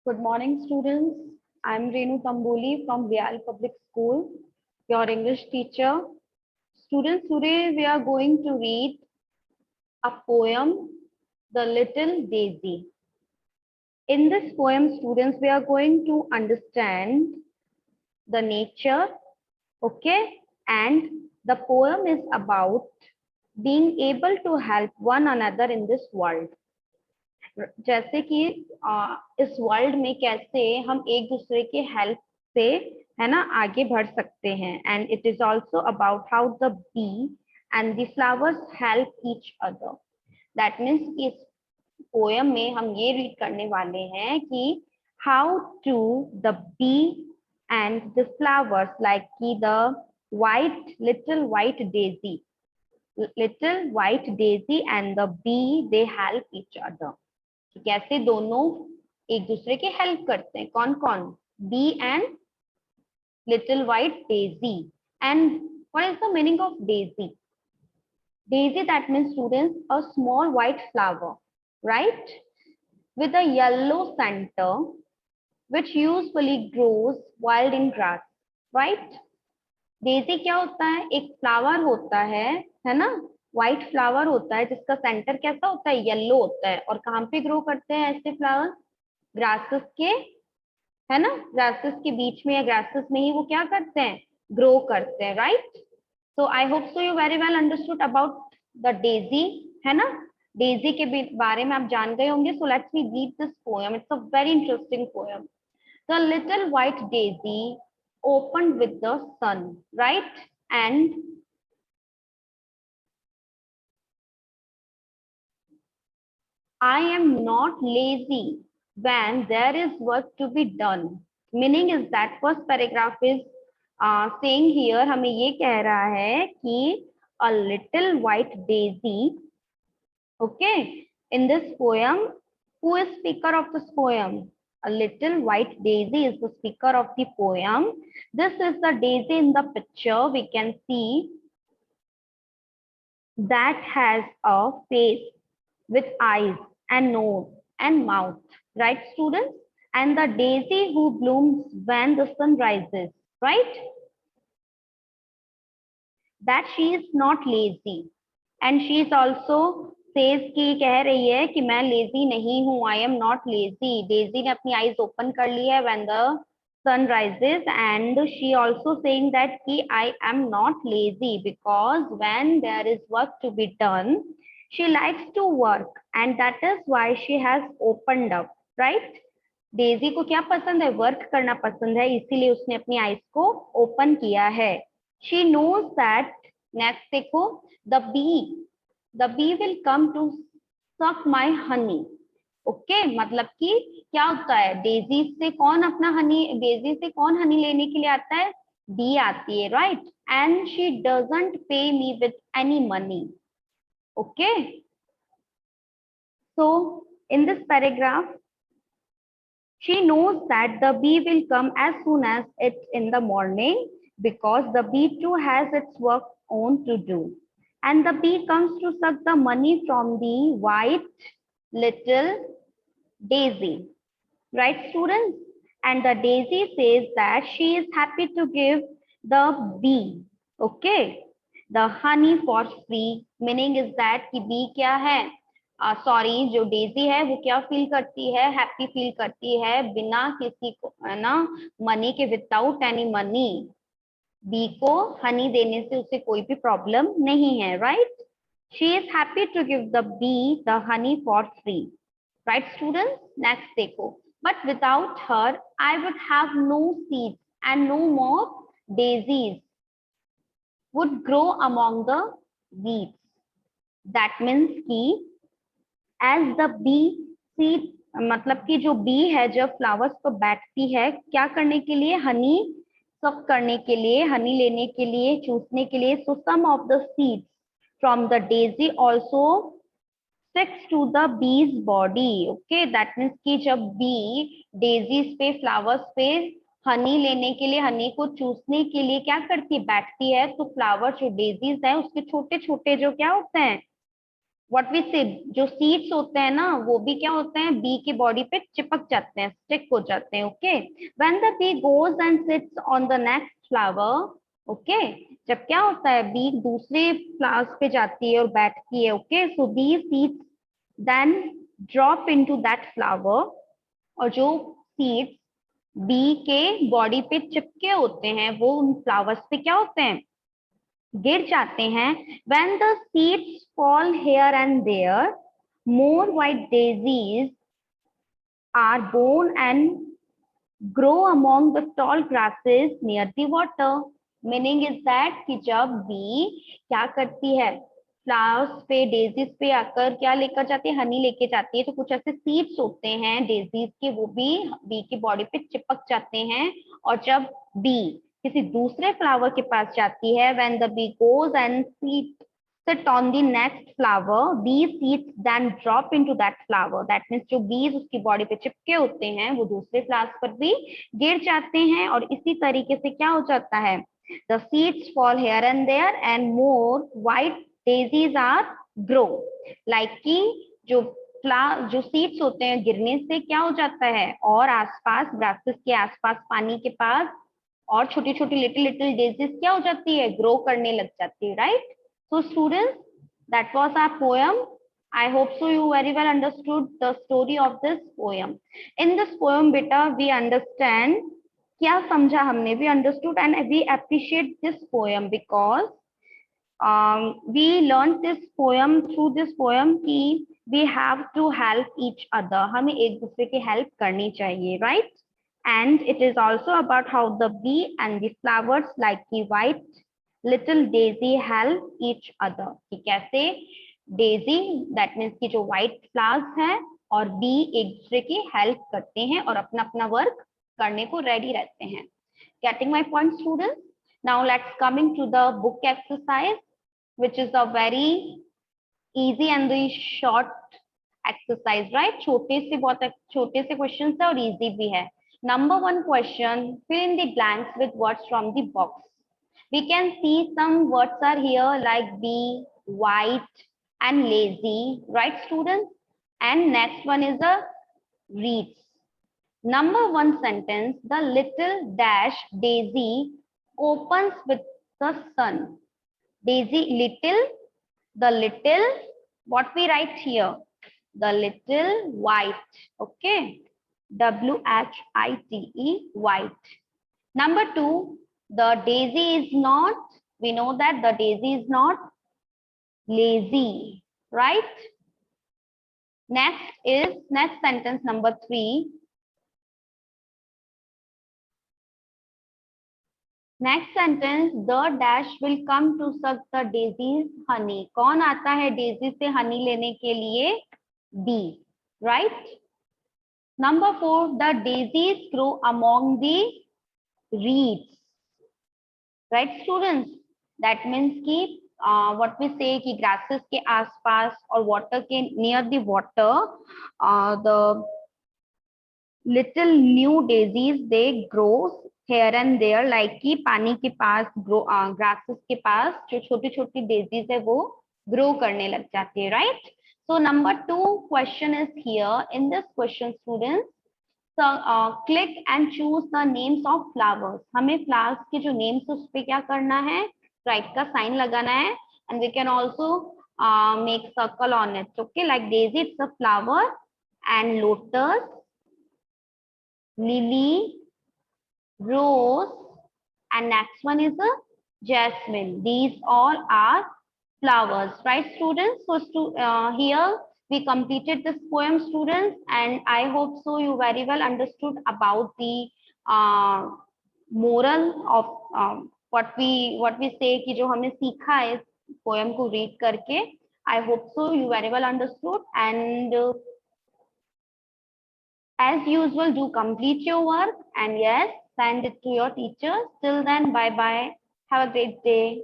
Good morning, students. I'm Renu Tamboli from Vial Public School, your English teacher. Students, today we are going to read a poem, The Little Daisy. In this poem, students, we are going to understand the nature, okay? And the poem is about being able to help one another in this world. जैसे कि इस world में कैसे हम एक दूसरे के help से है ना आगे बढ़ सकते हैं and it is also about how the bee and the flowers help each other that means इस पोयम में हम ये रीड करने वाले हैं कि how to the bee and the flowers like की the little white daisy and the bee they help each other कैसे दोनों एक दूसरे के हेल्प करते हैं कौन कौन bee and little white daisy and what is the meaning of daisy daisy that means students a small white flower right with a yellow center which usually grows wild in grass right daisy क्या होता है एक flower होता है ना white flower होता है जिसका सेंटर कैसा होता है येलो होता है और कहाँ पे ग्रो करते हैं ऐसे फ्लावर ग्रासेस के है ना ग्रासेस के बीच में या ग्रासेस में ही वो क्या करते हैं ग्रो करते हैं right so I hope so you very well understood about the Daisy है ना डेजी के बारे में आप जान गए होंगे so let's me read this poem it's a very interesting poem the little white Daisy opened with the sun right and I am not lazy when there is work to be done. Meaning is that first paragraph is saying here हमें ये कह रहा है कि a little white daisy, okay, in this poem, who is speaker of this poem? A little white daisy is the speaker of the poem. This is the daisy in the picture. We can see that has a face with eyes and nose and mouth, right students? And the daisy who blooms when the sun rises, right? That she is not lazy and she is also says कि कह रही है कि मैं lazy नहीं हूँ I am not lazy. Daisy ने अपनी आईज ओपन कर ली है when the sun rises and she also saying that कि I am not lazy because when there is work to be done she likes to work and that is why she has opened up right Daisy को क्या पसंद है work करना पसंद है इसीलिए उसने अपनी आईज को ओपन किया है she knows that next देखो the bee will come to suck my honey okay मतलब कि क्या होता है डेजी से कौन अपना हनी डेजी से कौन हनी लेने के लिए आता है बी आती है राइट एंड शी डजंट पे me with any money okay so in this paragraph she knows that the bee will come as soon as it's in the morning because the bee too has its work on to do and the bee comes to suck the money from the white little daisy right students and the daisy says that she is happy to give the bee okay the honey for free meaning is that कि bee क्या है sorry जो Daisy है वो क्या feel करती है happy feel करती है बिना किसी को है ना मनी के विदाउट एनी मनी बी को हनी देने से उसे कोई भी प्रॉब्लम नहीं है right she is happy to give the bee the honey for free right students next देखो but without her I would have no seeds and no more daisies would grow among the weeds that means की as the bee seed मतलब कि जो B है जब flowers पर बैठती है क्या करने के लिए हनी सब करने के लिए हनी लेने के लिए चूसने के लिए so some of the seeds from the daisy also sticks to the bee's body okay that means कि जब बी डेजीज पे फ्लावर्स पे हनी लेने के लिए हनी को चूसने के लिए क्या करती बैठती है तो फ्लावर जो डेजीज है उसके छोटे छोटे जो क्या होते हैं व्हाट वी से, जो सीड्स होते हैं ना वो भी क्या होते हैं, बी की बॉडी पे चिपक जाते हैं, स्टिक हो जाते हैं. Okay, when the bee goes and sits on the next flower. Okay, जब क्या होता है, बी दूसरे फ्लावर्स पे जाती है और बैठती है. Okay, so the seeds then drop into that flower. और जो सीड्स बी के बॉडी पे चिपके होते हैं वो उन फ्लावर्स पे क्या होते हैं, गिर जाते हैं. when the seeds fall here and there, more white daisies are born and grow among the tall grasses near the water. Meaning is that कि जब बी क्या करती है, फ्लावर्स पे, डेजीज पे आकर क्या लेकर जाती है, हनी लेके जाती है. तो कुछ ऐसे सीड्स होते हैं डेजीज के, वो भी बी की बॉडी पे चिपक जाते हैं. और जब बी किसी दूसरे फ्लावर के पास जाती है, when the bee goes and sit on the next flower, these seeds then drop into that flower. That means जो बीज उसकी बॉडी पे चिपके होते हैं वो दूसरे फ्लावर्स पर भी गिर जाते हैं. और इसी तरीके से क्या हो जाता है, the seeds fall here and there and more white daisies are grow. like कि जो जो सीड्स होते हैं गिरने से क्या हो जाता है, और आसपास ग्रासेस के आसपास पानी के पास और छोटी छोटी लिटिल लिटिल डेजीज क्या हो जाती है, ग्रो करने लग जाती है. Right. So students, that was our poem. I hope so you very well understood the story of this poem. In this poem, beta, we understand क्या समझा हमने, we understood and we appreciate this poem because we learned this poem through this poem कि we have to help each other. हमें एक दूसरे की help करनी चाहिए, right? And it is also about how the bee and the flowers like the white little daisy help each other. कि कैसे Daisy, that means की जो व्हाइट फ्लावर्स हैं, और बी एक दूसरे की हेल्प करते हैं और अपना अपना वर्क करने को रेडी रहते हैं. Getting my point, students? Now let's coming to the book exercise, which is a very easy and the short exercise, right? छोटे से बहुत छोटे से क्वेश्चन है और इजी भी है. Number 1 question, fill in the blanks with words from the box. We can see some words are here like bee, white and lazy, right students? And next one is a reads. Number 1 sentence, the little dash daisy opens with the sun. Daisy little, the little, what we write here? The little white, okay? WHITE, white. Number 2, the daisy is not, we know that the daisy is not lazy, right? Next is, next sentence number 3. Next sentence, the dash will come to suck the daisy's honey. कौन आता है daisy से honey लेने के लिए? B, right? Number 4, the daisies grow among the reeds. Right students? That means कि what we say कि grasses के आसपास और water के near the water, the little new daisies they grow here and there, like कि पानी के पास grow, grasses के पास जो छोटी छोटी daisies है वो grow करने लग जाती है. right? So number 2 question is here. In this question students, so click and choose the names of flowers. हमें flowers के जो names उस पे क्या करना है, right का sign लगाना है. And we can also make circle on it. Okay, like daisy it's a flower, and lotus, lily, rose, and next one is a jasmine. These all are flowers, right students? So here we completed this poem students, and I hope so you very well understood about the moral of what we say कि जो हमने सीखा है इस poem को read करके. I hope so you very well understood, and as usual do complete your work, and yes, send it to your teachers. Till then, bye bye, have a great day.